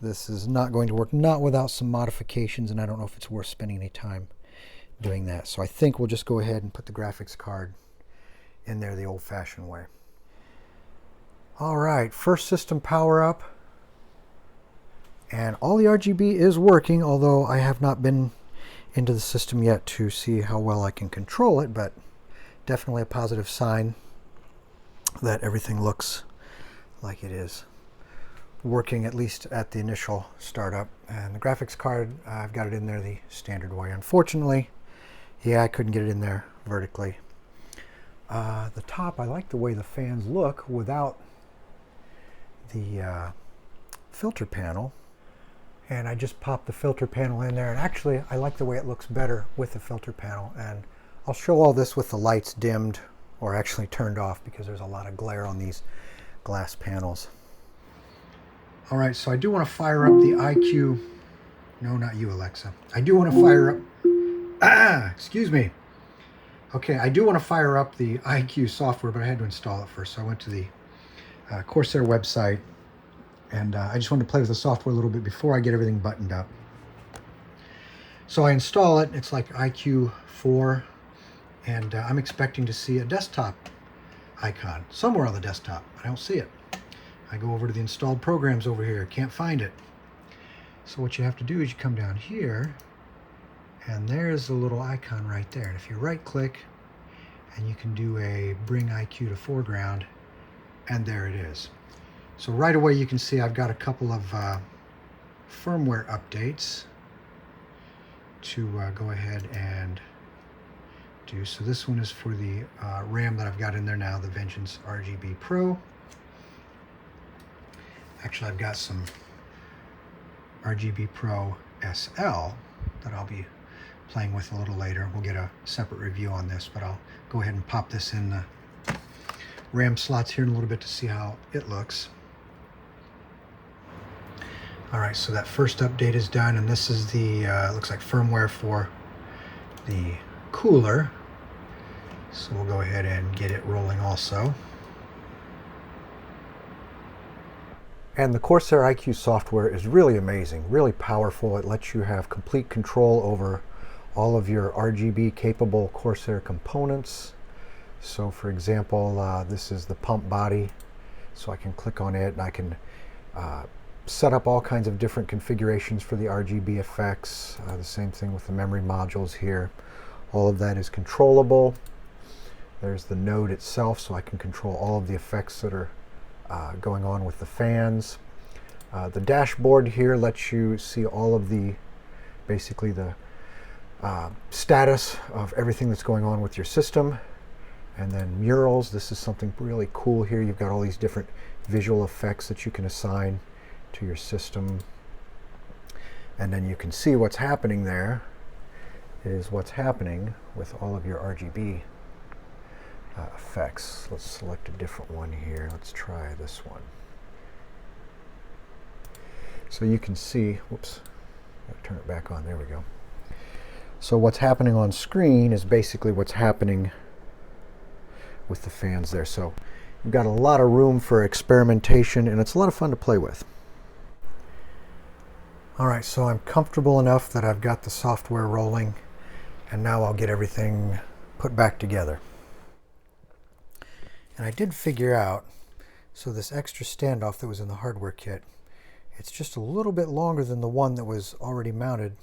this is not going to work, not without some modifications, and I don't know if it's worth spending any time doing that. So I think we'll just go ahead and put the graphics card in there the old-fashioned way. All right, first system power up, and all the RGB is working, although I have not been into the system yet to see how well I can control it, but definitely a positive sign that everything looks like it is working, at least at the initial startup. And the graphics card, I've got it in there the standard way. Unfortunately, yeah, I couldn't get it in there vertically. The top, I like the way the fans look without the filter panel. And I just popped the filter panel in there, and actually I like the way it looks better with the filter panel. And I'll show all this with the lights dimmed or actually turned off because there's a lot of glare on these glass panels. All right, so I do want to fire up the iCUE. No, not you, Alexa. I do want to fire up, excuse me. Okay, I do want to fire up the iCUE software, but I had to install it first. So I went to the Corsair website, and I just wanted to play with the software a little bit before I get everything buttoned up. So I install it. It's like iCUE 4, and I'm expecting to see a desktop icon somewhere on the desktop. I don't see it. I go over to the installed programs over here. Can't find it. So what you have to do is you come down here, and there's the little icon right there. And if you right-click, and you can do a bring iCUE to foreground, and there it is. So right away you can see I've got a couple of firmware updates to go ahead and do. So this one is for the RAM that I've got in there now, the Vengeance RGB Pro. Actually, I've got some RGB Pro SL that I'll be playing with a little later. We'll get a separate review on this, but I'll go ahead and pop this in the RAM slots here in a little bit to see how it looks. All right, so that first update is done, and this is the, looks like firmware for the cooler. So we'll go ahead and get it rolling also. And the Corsair iCUE software is really amazing, really powerful. It lets you have complete control over all of your RGB capable Corsair components. So for example, this is the pump body. So I can click on it and I can set up all kinds of different configurations for the RGB effects. The same thing with the memory modules here. All of that is controllable. There's the node itself, so I can control all of the effects that are going on with the fans. The dashboard here lets you see all of the, basically the status of everything that's going on with your system. And then murals, this is something really cool here. You've got all these different visual effects that you can assign to your system. And then you can see what's happening there is what's happening with all of your RGB effects. Let's select a different one here. Let's try this one. So you can see, whoops, gotta turn it back on, there we go. So what's happening on screen is basically what's happening with the fans there. So you've got a lot of room for experimentation, and it's a lot of fun to play with. All right, so I'm comfortable enough that I've got the software rolling, and now I'll get everything put back together. And I did figure out, so this extra standoff that was in the hardware kit, it's just a little bit longer than the one that was already mounted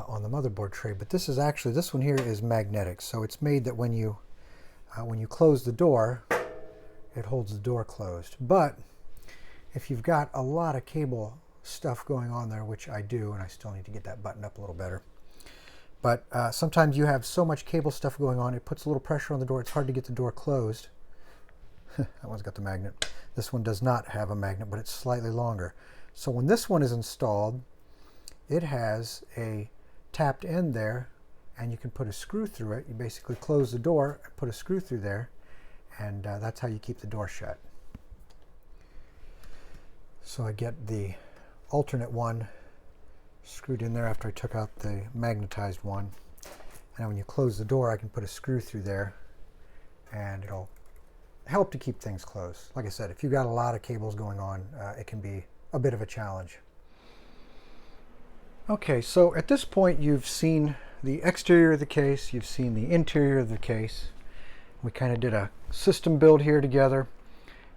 on the motherboard tray. But this is actually, this one here is magnetic. So it's made that when you close the door, it holds the door closed. But if you've got a lot of cable stuff going on there, which I do, and I still need to get that buttoned up a little better. But sometimes you have so much cable stuff going on, it puts a little pressure on the door. It's hard to get the door closed. That one's got the magnet. This one does not have a magnet, but it's slightly longer. So when this one is installed, it has a tapped end there, and you can put a screw through it. You basically close the door, put a screw through there, and that's how you keep the door shut. So I get the alternate one screwed in there after I took out the magnetized one. And when you close the door, I can put a screw through there, and it'll help to keep things closed. Like I said, if you've got a lot of cables going on, it can be a bit of a challenge. Okay, so at this point you've seen the exterior of the case, you've seen the interior of the case. We kind of did a system build here together.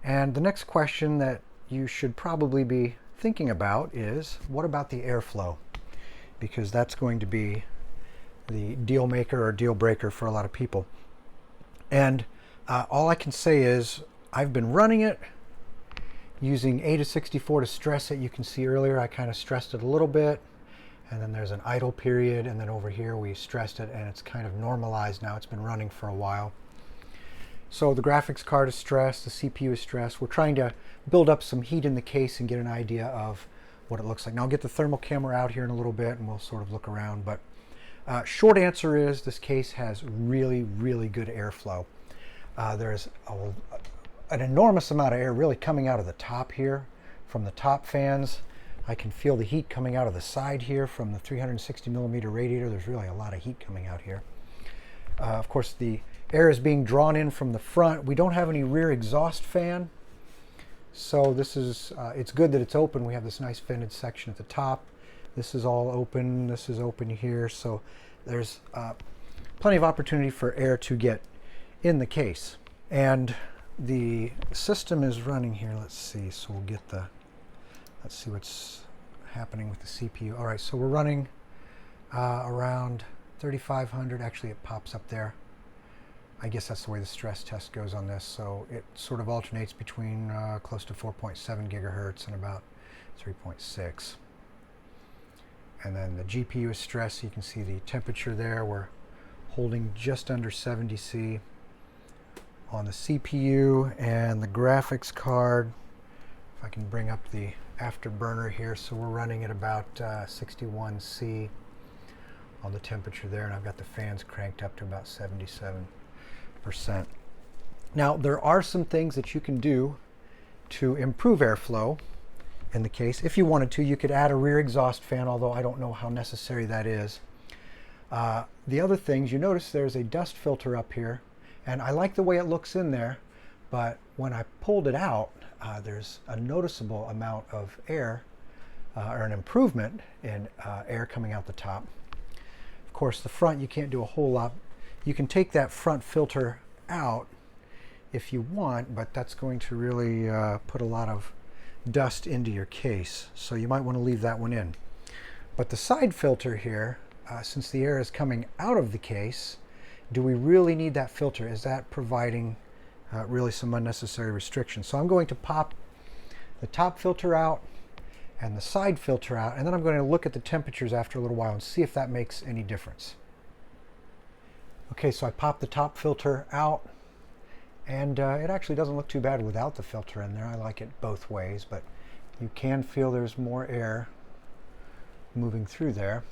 And the next question that you should probably be thinking about is, what about the airflow? Because that's going to be the deal maker or deal breaker for a lot of people. And all I can say is I've been running it using AIDA64 to stress it. You can see earlier I kind of stressed it a little bit, and then there's an idle period, and then over here we stressed it, and it's kind of normalized now. It's been running for a while. So the graphics card is stressed, the CPU is stressed. We're trying to build up some heat in the case and get an idea of what it looks like. Now I'll get the thermal camera out here in a little bit and we'll sort of look around, but short answer is this case has really, really good airflow. There's an enormous amount of air really coming out of the top here from the top fans. I can feel the heat coming out of the side here from the 360 millimeter radiator. There's really a lot of heat coming out here. Of course, the air is being drawn in from the front. We don't have any rear exhaust fan, so this is it's good that it's open. We have this nice vented section at the top. This is all open. This is open here, so there's plenty of opportunity for air to get in the case. And the system is running here. Let's see. So we'll get the, let's see what's happening with the CPU. All right, so we're running around 3,500. Actually, it pops up there. I guess that's the way the stress test goes on this. So it sort of alternates between close to 4.7 gigahertz and about 3.6. And then the GPU is stressed. You can see the temperature there. We're holding just under 70 C on the CPU and the graphics card. If I can bring up the afterburner here. So we're running at about 61 C on the temperature there, and I've got the fans cranked up to about 77%. Now there are some things that you can do to improve airflow in the case. If you wanted to, you could add a rear exhaust fan, although I don't know how necessary that is. The other things, you notice there's a dust filter up here, and I like the way it looks in there, but when I pulled it out, there's a noticeable amount of air, or an improvement in air coming out the top. Of course, the front, you can't do a whole lot. You can take that front filter out if you want, but that's going to really put a lot of dust into your case, so you might want to leave that one in. But the side filter here, since the air is coming out of the case, do we really need that filter? Is that providing really some unnecessary restriction? So I'm going to pop the top filter out and the side filter out, and then I'm going to look at the temperatures after a little while and see if that makes any difference. Okay, so I popped the top filter out, and it actually doesn't look too bad without the filter in there. I like it both ways, but you can feel there's more air moving through there.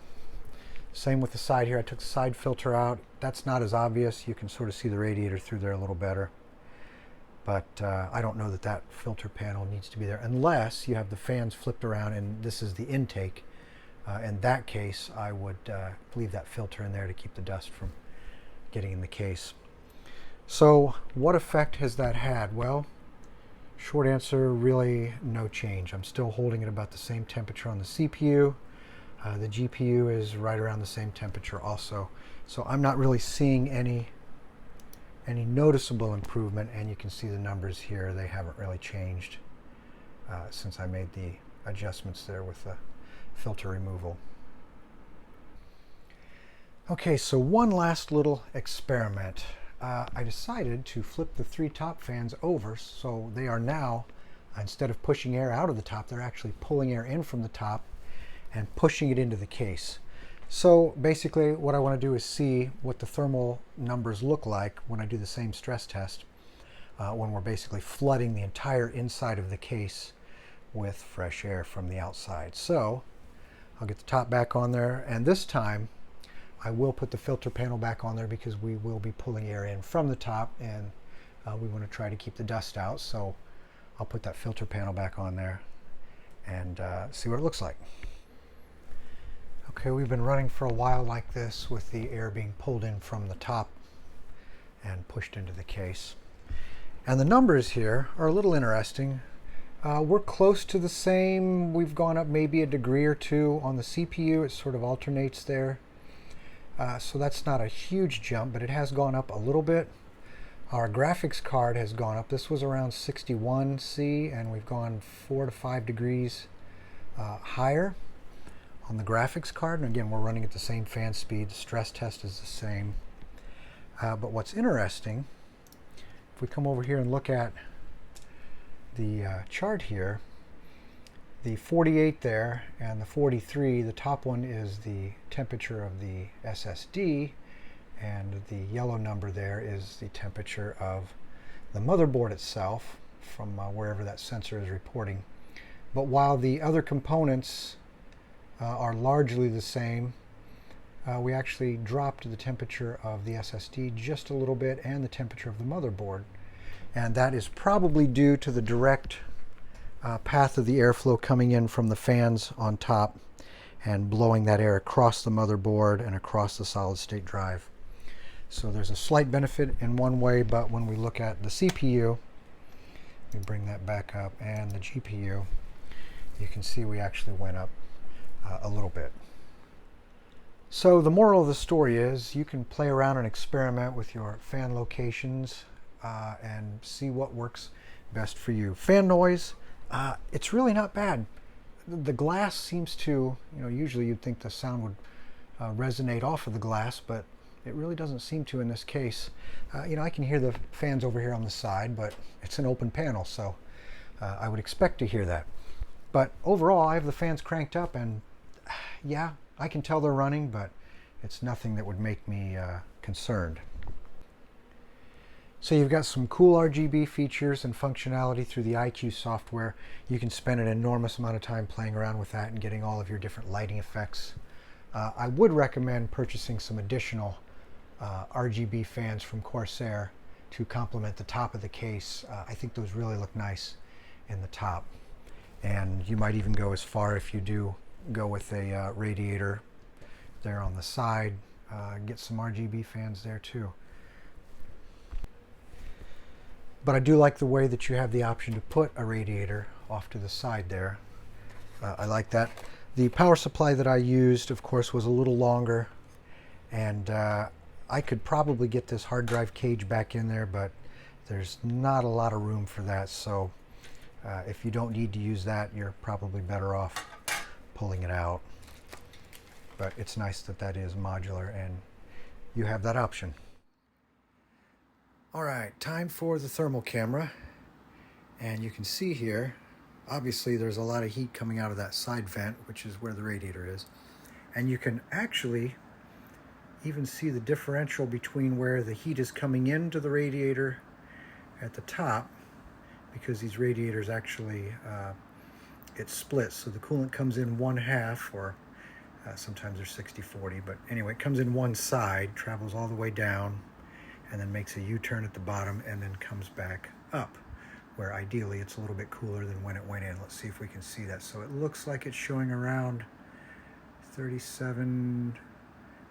Same with the side here. I took the side filter out. That's not as obvious. You can sort of see the radiator through there a little better. But I don't know that that filter panel needs to be there unless you have the fans flipped around and this is the intake. In that case, I would leave that filter in there to keep the dust from getting in the case. So what effect has that had? Well, short answer, really no change. I'm still holding it about the same temperature on the CPU. The GPU is right around the same temperature also. So I'm not really seeing any noticeable improvement, and you can see the numbers here. They haven't really changed since I made the adjustments there with the filter removal. Okay, so one last little experiment. I decided to flip the three top fans over, so they are now, instead of pushing air out of the top, they're actually pulling air in from the top and pushing it into the case. So basically what I want to do is see what the thermal numbers look like when I do the same stress test, when we're basically flooding the entire inside of the case with fresh air from the outside. So I'll get the top back on there, and this time I will put the filter panel back on there because we will be pulling air in from the top, and we want to try to keep the dust out. So I'll put that filter panel back on there and see what it looks like. Okay, we've been running for a while like this with the air being pulled in from the top and pushed into the case. And the numbers here are a little interesting. We're close to the same. We've gone up maybe a degree or two on the CPU. It sort of alternates there. So that's not a huge jump, but it has gone up a little bit. Our graphics card has gone up. This was around 61 C, and we've gone 4 to 5 degrees higher on the graphics card. And again, we're running at the same fan speed. The stress test is the same. But what's interesting, if we come over here and look at the chart here, the 48 there and the 43, the top one is the temperature of the SSD, and the yellow number there is the temperature of the motherboard itself from wherever that sensor is reporting. But while the other components are largely the same, we actually dropped the temperature of the SSD just a little bit and the temperature of the motherboard. And that is probably due to the direct path of the airflow coming in from the fans on top and blowing that air across the motherboard and across the solid state drive. So there's a slight benefit in one way, but when we look at the CPU, we bring that back up, and the GPU, you can see we actually went up a little bit. So the moral of the story is you can play around and experiment with your fan locations and see what works best for you. Fan noise, it's really not bad. The glass seems to, usually you'd think the sound would resonate off of the glass, but it really doesn't seem to in this case. I can hear the fans over here on the side, but it's an open panel, so I would expect to hear that. But overall, I have the fans cranked up, and yeah, I can tell they're running, but it's nothing that would make me concerned. So you've got some cool RGB features and functionality through the iCUE software. You can spend an enormous amount of time playing around with that and getting all of your different lighting effects. I would recommend purchasing some additional RGB fans from Corsair to complement the top of the case. I think those really look nice in the top. And you might even go as far, if you do go with a radiator there on the side, get some RGB fans there too. But I do like the way that you have the option to put a radiator off to the side there. I like that. The power supply that I used, of course, was a little longer, and I could probably get this hard drive cage back in there, but there's not a lot of room for that. So if you don't need to use that, you're probably better off pulling it out. But it's nice that that is modular and you have that option. All right, time for the thermal camera. And you can see here, obviously there's a lot of heat coming out of that side vent, which is where the radiator is. And you can actually even see the differential between where the heat is coming into the radiator at the top, because these radiators actually, it splits. So the coolant comes in one half, or sometimes they're 60-40, but anyway, it comes in one side, travels all the way down, and then makes a U-turn at the bottom, and then comes back up, where ideally it's a little bit cooler than when it went in. Let's see if we can see that. So it looks like it's showing around 37,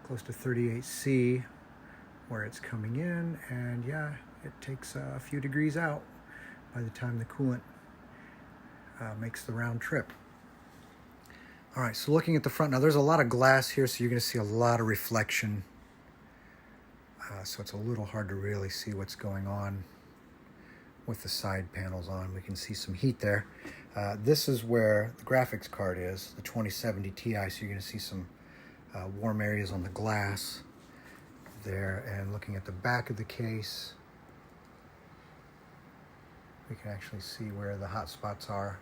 close to 38 C where it's coming in, and yeah, it takes a few degrees out by the time the coolant makes the round trip. All right, so looking at the front now, there's a lot of glass here, so you're going to see a lot of reflection. So it's a little hard to really see what's going on with the side panels on. We can see some heat there. This is where the graphics card is, the 2070 Ti, so you're going to see some warm areas on the glass there. And looking at the back of the case, we can actually see where the hot spots are.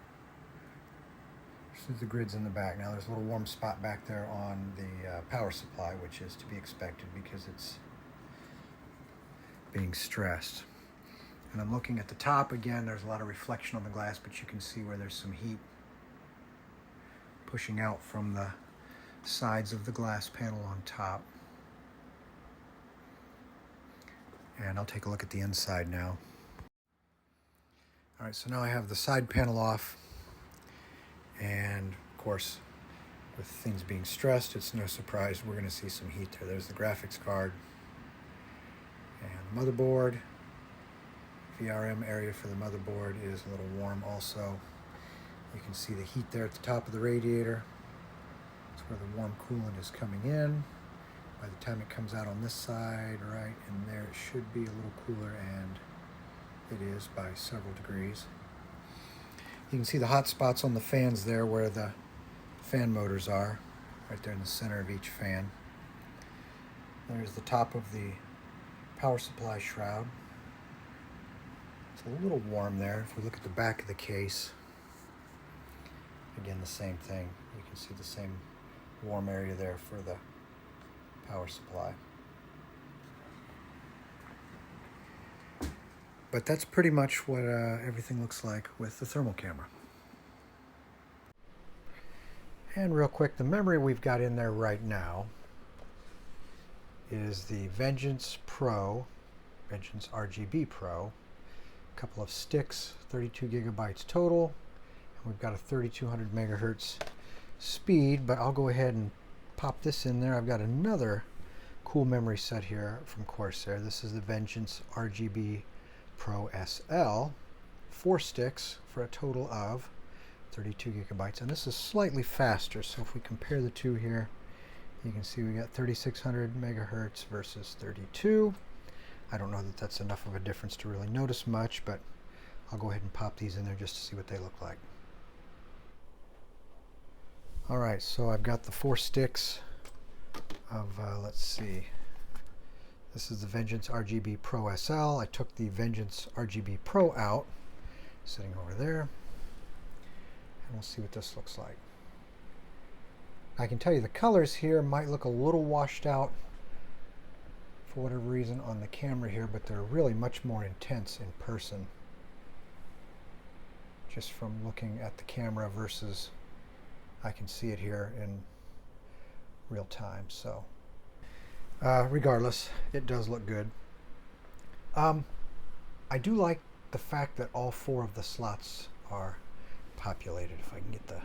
The grid's in the back. Now there's a little warm spot back there on the power supply, which is to be expected because it's being stressed. And I'm looking at the top again. There's a lot of reflection on the glass, but you can see where there's some heat pushing out from the sides of the glass panel on top. And I'll take a look at the inside now. All right, so now I have the side panel off. And of course, with things being stressed, it's no surprise we're going to see some heat there. There's the graphics card and the motherboard. VRM area for the motherboard is a little warm also. You can see the heat there at the top of the radiator. That's where the warm coolant is coming in. By the time it comes out on this side, right in there, it should be a little cooler, and it is by several degrees. You can see the hot spots on the fans there where the fan motors are. right there in the center of each fan. There's the top of the power supply shroud. It's a little warm there. If we look at the back of the case, again, the same thing. You can see the same warm area there for the power supply. But that's pretty much what everything looks like with the thermal camera. And real quick, the memory we've got in there right now is the Vengeance RGB Pro. A couple of sticks, 32 gigabytes total. And we've got a 3200 megahertz speed, but I'll go ahead and pop this in there. I've got another cool memory set here from Corsair. This is the Vengeance RGB Pro SL, 4 sticks for a total of 32 gigabytes, and this is slightly faster. So if we compare the two here, you can see we got 3600 megahertz versus 32. I don't know that that's enough of a difference to really notice much, but I'll go ahead and pop these in there just to see what they look like. All right, so I've got the 4 sticks of, let's see, this is the Vengeance RGB Pro SL. I took the Vengeance RGB Pro out, sitting over there, and we'll see what this looks like. I can tell you the colors here might look a little washed out for whatever reason on the camera here, but they're really much more intense in person, just from looking at the camera versus I can see it here in real time. So regardless, it does look good. I do like the fact that all 4 of the slots are populated. If I can get the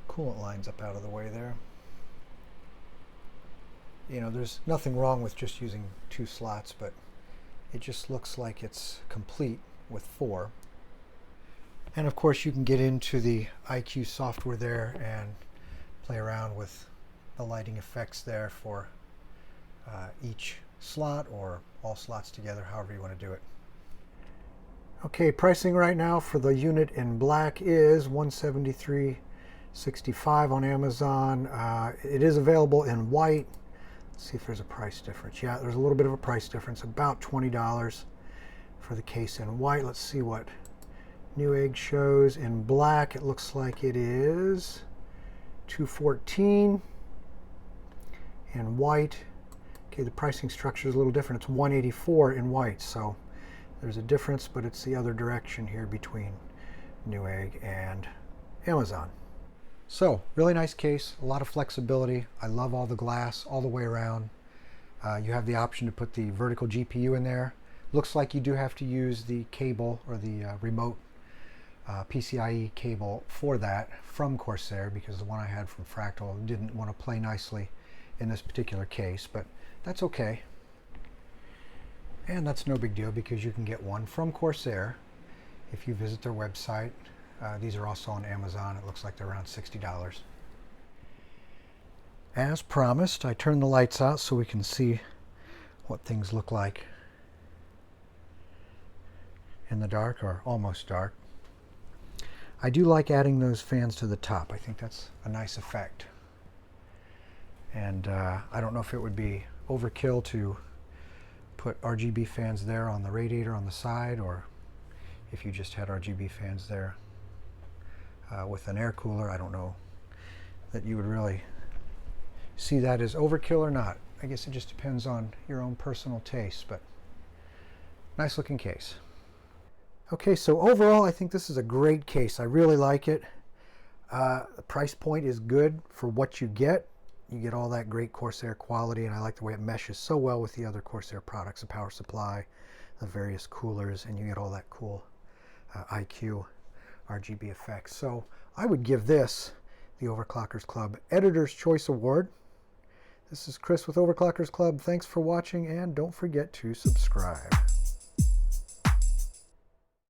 coolant lines up out of the way there. You know, there's nothing wrong with just using 2 slots, but it just looks like it's complete with 4. And of course you can get into the iCUE software there and play around with the lighting effects there for each slot or all slots together, however you want to do it. Okay, pricing right now for the unit in black is $173.65 on Amazon. It is available in white. Let's see if there's a price difference. Yeah, there's a little bit of a price difference, about $20 for the case in white. Let's see what Newegg shows in black. It looks like it is $214. In white, okay, the pricing structure is a little different. It's $184 in white, so there's a difference, but it's the other direction here between Newegg and Amazon. So, really nice case, a lot of flexibility. I love all the glass all the way around. You have the option to put the vertical GPU in there. Looks like you do have to use the cable or the remote PCIe cable for that from Corsair, because the one I had from Fractal didn't want to play nicely in this particular case, but that's okay. And that's no big deal because you can get one from Corsair if you visit their website. These are also on Amazon. It looks like they're around $60. As promised, I turned the lights out so we can see what things look like in the dark, or almost dark. I do like adding those fans to the top. I think that's a nice effect. And I don't know if it would be overkill to put RGB fans there on the radiator on the side, or if you just had RGB fans there with an air cooler. I don't know that you would really see that as overkill or not. I guess it just depends on your own personal taste, but nice looking case. Okay, so overall I think this is a great case. I really like it. The price point is good for what you get. You get all that great Corsair quality, and I like the way it meshes so well with the other Corsair products, the power supply, the various coolers, and you get all that cool iCUE RGB effects. So I would give this the Overclockers Club Editor's Choice Award. This is Chris with Overclockers Club. Thanks for watching, and don't forget to subscribe.